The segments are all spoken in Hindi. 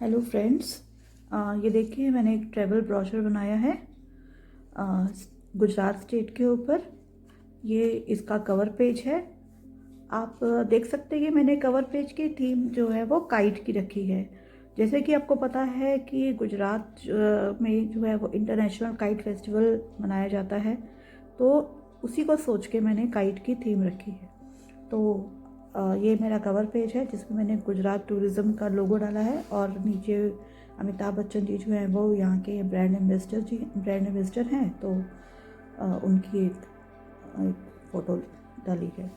हेलो फ्रेंड्स, ये देखिए मैंने एक ट्रैवल ब्रोशर बनाया है गुजरात स्टेट के ऊपर। ये इसका कवर पेज है। आप देख सकते हैं ये मैंने कवर पेज की थीम जो है वो काइट की रखी है। जैसे कि आपको पता है कि गुजरात में जो है वो इंटरनेशनल काइट फेस्टिवल मनाया जाता है, तो उसी को सोच के मैंने काइट की थीम रखी है। तो ये मेरा कवर पेज है जिसमें मैंने गुजरात टूरिज़्म का लोगो डाला है और नीचे अमिताभ बच्चन जी जो हैं वो यहाँ के ब्रांड एम्बेसडर हैं, तो उनकी एक फ़ोटो डाली है।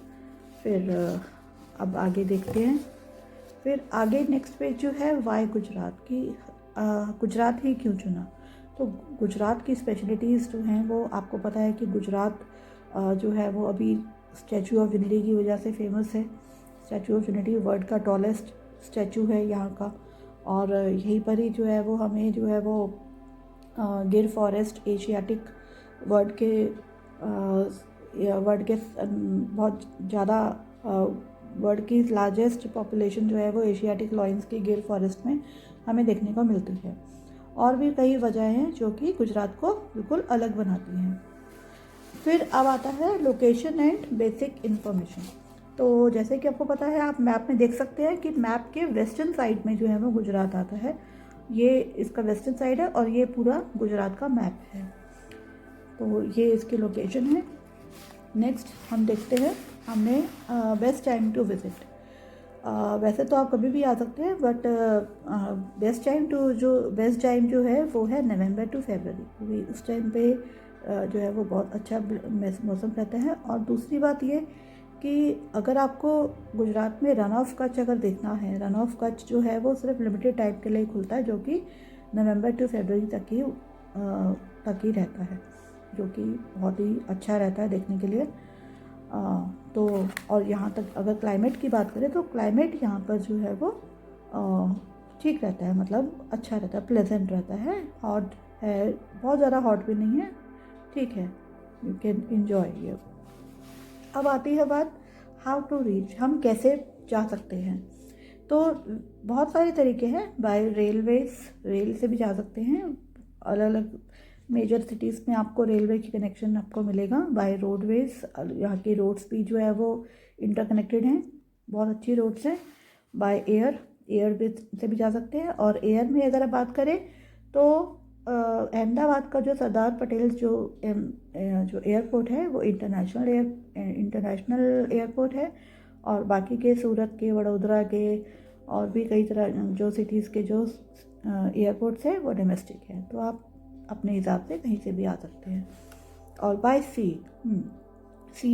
फिर अब आगे देखते हैं। फिर आगे नेक्स्ट पेज जो है वाई गुजरात की, गुजरात ही क्यों चुना। तो गुजरात की स्पेशलिटीज़ जो हैं वो आपको पता है कि गुजरात जो है वो अभी स्टैचू ऑफ यूनिटी की वजह से फेमस है। स्टैचू ऑफ यूनिटी वर्ल्ड का टॉलेस्ट स्टैचू है यहाँ का, और यहीं पर ही जो है वो हमें जो है वो गिर फॉरेस्ट एशियाटिक वर्ल्ड के बहुत ज़्यादा वर्ल्ड की लार्जेस्ट पॉपुलेशन जो है वो एशियाटिक लॉयंस की गिर फॉरेस्ट में हमें देखने को मिलती है। और भी कई वजह हैं जो कि गुजरात को बिल्कुल अलग बनाती हैं। फिर अब आता है लोकेशन एंड बेसिक इन्फॉर्मेशन। तो जैसे कि आपको पता है, आप मैप में देख सकते हैं कि मैप के वेस्टर्न साइड में जो है वो गुजरात आता है। ये इसका वेस्टर्न साइड है और ये पूरा गुजरात का मैप है। तो ये इसकी लोकेशन है। नेक्स्ट हम देखते हैं हमने बेस्ट टाइम टू विज़िट। वैसे तो आप कभी भी आ सकते हैं, बट बेस्ट टाइम जो है वो है नवंबर टू फरवरी, क्योंकि उस टाइम पे जो है वो बहुत अच्छा मौसम रहता है। और दूसरी बात ये कि अगर आपको गुजरात में रन ऑफ कच्छ अगर देखना है, रन ऑफ कच्छ जो है वो सिर्फ लिमिटेड टाइम के लिए खुलता है, जो कि नवंबर टू फरवरी तक ही रहता है, जो कि बहुत ही अच्छा रहता है देखने के लिए। तो और यहाँ तक अगर क्लाइमेट की बात करें तो क्लाइमेट यहाँ पर जो है वो ठीक रहता है, मतलब अच्छा रहता है, प्लेजेंट रहता है। हॉट है, बहुत ज़्यादा हॉट भी नहीं है, ठीक है, यू कैन एंजॉय ये। अब आती है बात हाउ टू रीच, हम कैसे जा सकते हैं। तो बहुत सारे तरीके हैं। बाय रेल से भी जा सकते हैं। अलग अलग मेजर सिटीज़ में आपको रेलवे की कनेक्शन आपको मिलेगा। बाय रोडवेज, यहाँ की रोड्स भी जो है वो इंटरकनेक्टेड हैं, बहुत अच्छी रोड्स हैं। बाय एयर से भी जा सकते हैं। और एयर में अगर आप बात करें तो अहमदाबाद का जो सरदार पटेल जो एयरपोर्ट है वो इंटरनेशनल एयरपोर्ट है। और बाकी के सूरत के, वडोदरा के और भी कई तरह जो सिटीज़ के जो एयरपोर्ट्स हैं वो डोमेस्टिक हैं, तो आप अपने हिसाब से कहीं से भी आ सकते हैं। और बाय सी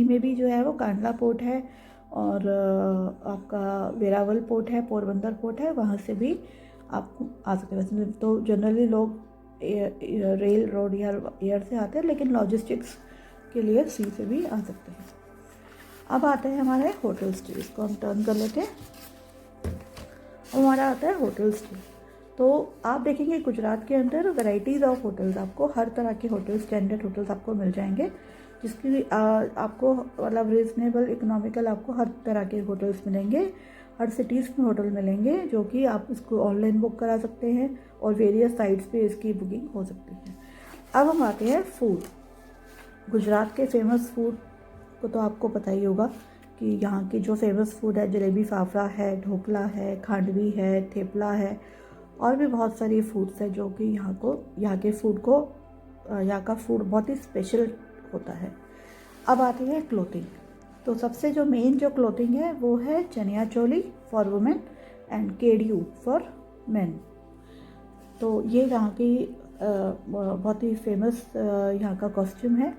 में भी जो है वो कांडला पोर्ट है, और आपका वेरावल पोर्ट है, पोरबंदर पोर्ट है, वहाँ से भी आप आ सकते हैं। वैसे तो जनरली लोग रेल रोड या एयर से आते हैं, लेकिन लॉजिस्टिक्स के लिए सी से भी आ सकते हैं। अब आते हैं हमारे होटल स्टे, इसको हम टर्न कर लेते हैं। हमारा आता है होटल स्टे। तो आप देखेंगे गुजरात के अंदर वैराइटीज़ ऑफ होटल्स, आपको हर तरह के होटल, स्टैंडर्ड होटल्स आपको मिल जाएंगे, जिसकी आपको मतलब रीज़नेबल इकोनॉमिकल आपको हर तरह के होटल्स मिलेंगे। हर सिटीज़ में होटल मिलेंगे, जो कि आप इसको ऑनलाइन बुक करा सकते हैं और वेरियस साइट्स पे इसकी बुकिंग हो सकती है। अब हम आते हैं फूड। गुजरात के फेमस फूड को तो आपको पता ही होगा कि यहाँ की जो फेमस फूड है, जलेबी फाफड़ा है, ढोकला है, खांडवी है, थेपला है, और भी बहुत सारी फूड्स है जो कि यहाँ का फूड बहुत ही स्पेशल होता है। अब आती है क्लोथिंग। तो सबसे जो मेन जो क्लोथिंग है वो है chaniya choli for women and kediyu for men. तो ये यहाँ की बहुत ही फेमस यहाँ का कॉस्ट्यूम है।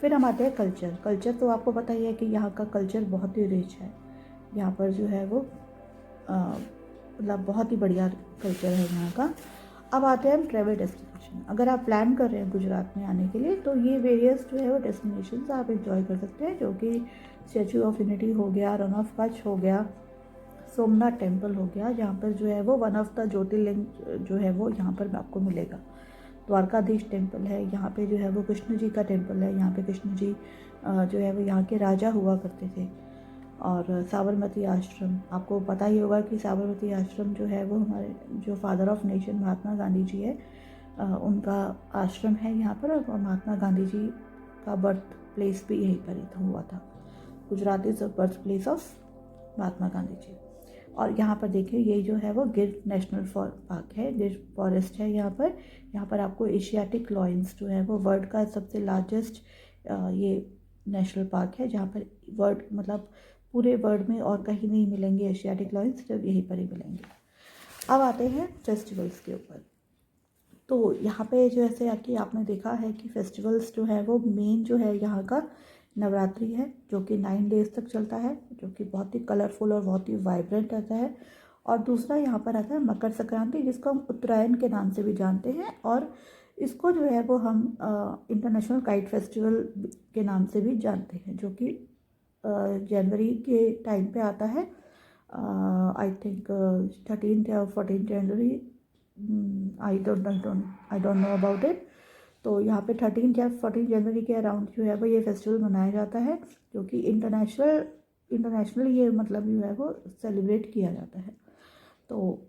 फिर हम आते हैं कल्चर। तो आपको पता ही है कि यहाँ का कल्चर बहुत ही रिच है। यहाँ पर जो है वो मतलब बहुत ही बढ़िया कल्चर है यहाँ का। अब आते हैं हम ट्रैवल डेस्टिनेशन। अगर आप प्लान कर रहे हैं गुजरात में आने के लिए, तो ये वेरियस जो है वो डेस्टिनेशंस आप एंजॉय कर सकते हैं, जो कि स्टैचू ऑफ यूनिटी हो गया, रन ऑफ कच्छ हो गया, सोमनाथ टेम्पल हो गया, जहाँ पर जो है वो वन ऑफ द ज्योतिर्लिंग जो है वो यहाँ पर आपको मिलेगा। द्वारकाधीश टेम्पल है, यहाँ पे जो है वो कृष्ण जी का टेम्पल है। यहाँ पे कृष्ण जी जो है वो यहाँ के राजा हुआ करते थे। और साबरमती आश्रम, आपको पता ही होगा कि साबरमती आश्रम जो है वो हमारे जो फादर ऑफ नेशन महात्मा गांधी जी है, उनका आश्रम है यहाँ पर। और महात्मा गांधी जी का बर्थ प्लेस भी यहीं पर ही हुआ था। Gujarat is the birth place of Mahatma Gandhi ji. और यहाँ पर देखिए ये जो है वो गिर नेशनल पार्क है, गिर फॉरेस्ट है यहाँ पर आपको एशियाटिक लॉयंस जो है वो वर्ल्ड का सबसे लार्जेस्ट ये नेशनल पार्क है, जहाँ पर वर्ल्ड मतलब पूरे वर्ल्ड में और कहीं नहीं मिलेंगे एशियाटिक लॉयंस, जब यहीं पर ही मिलेंगे। अब आते हैं फेस्टिवल्स के ऊपर। तो यहाँ पे जैसे कि आपने देखा है कि फेस्टिवल्स जो है वो मेन जो है यहाँ का नवरात्रि है, जो कि 9 डेज तक चलता है, जो कि बहुत ही कलरफुल और बहुत ही वाइब्रेंट रहता है। और दूसरा यहाँ पर आता है मकर संक्रांति, जिसको हम उत्तरायण के नाम से भी जानते हैं, और इसको जो है वो हम इंटरनेशनल काइट फेस्टिवल के नाम से भी जानते हैं, जो कि जनवरी के टाइम पे आता है। आई थिंक 13 या 14 January, I don't know about it. तो यहाँ पे 13 या 14 जनवरी के अराउंड जो है वो ये फेस्टिवल मनाया जाता है, जो कि इंटरनेशनल ये मतलब जो है वो सेलिब्रेट किया जाता है। तो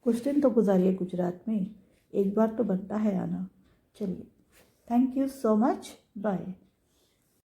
कुछ दिन तो गुजारिए गुजरात में, एक बार तो बनता है आना। चलिए, thank you so much, bye.